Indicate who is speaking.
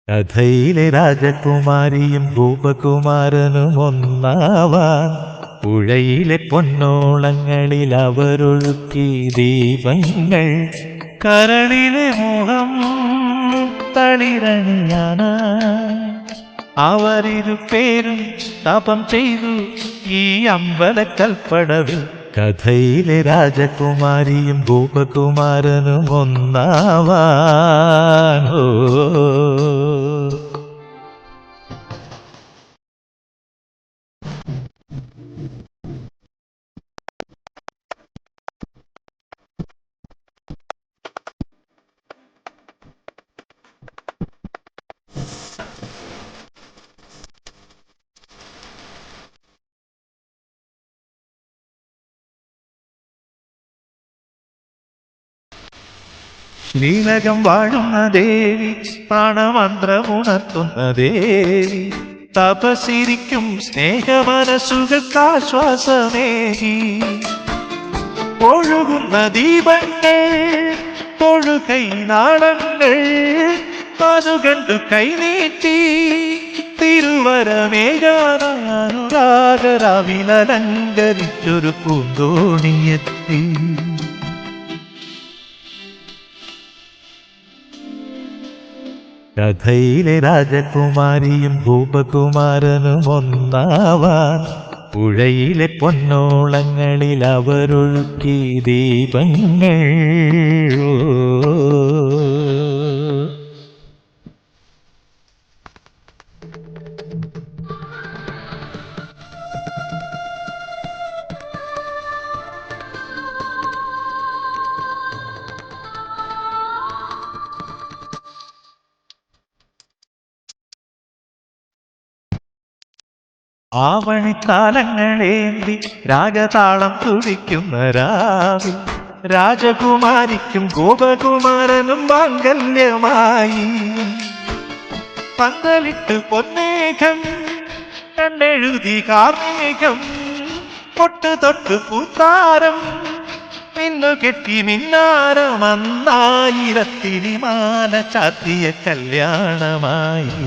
Speaker 1: കഥയിലെ രാജകുമാരിയും ഗോപകുമാരനും ഒന്നാവാൻ പുഴയിലെ പൊന്നോളങ്ങളിൽ അവരൊഴുക്കി ദീപങ്ങൾ. കരളിലെ മോഹം തളിരണിയാണ് അവരിരുപേരും തപം ചെയ്തു ഈ അമ്പലക്കൽപ്പടവിൽ. കഥയിലെ രാജകുമാരിയും ഗോപകുമാരനും ഒന്നാവാൻ ശ്രീലകം വാഴുന്ന ദേവി, പ്രാണമന്ത്രമുണർത്തുന്ന ദേവി, തപസിരിക്കും സ്നേഹമനസ്സുകൾക്കാശ്വാസമേകി. ഒഴുകുന്ന ദീപങ്ങൾ, തൊഴുകൈ നാളങ്ങൾ, അതുകണ്ടു കൈനീട്ടി തിരുവരമേകാനുരാഗരാവിലലങ്കരിച്ചൊരു പൂന്തോണിയെത്തി. കഥയിലെ രാജകുമാരിയും ഗോപകുമാരനും ഒന്നാവാൻ പുഴയിലെ പൊന്നോളങ്ങളിൽ അവരൊഴുക്കി ദീപങ്ങൾ. ആവണിത്താലങ്ങളേന്തി രാഗതാളം തുടിക്കുന്ന രാവിൽ രാജകുമാരിക്കും ഗോപകുമാരനും മാംഗല്യമായി. പന്തലിട്ട് പൊന്നേഘം കണ്ടെഴുതി കാർമേഘം, പൊട്ട് തൊട്ട് പൂത്താരം മിന്നു കെട്ടി മിന്നാരം. അന്നായിരത്തിരിമാല ചാത്തിയ കല്യാണമായി.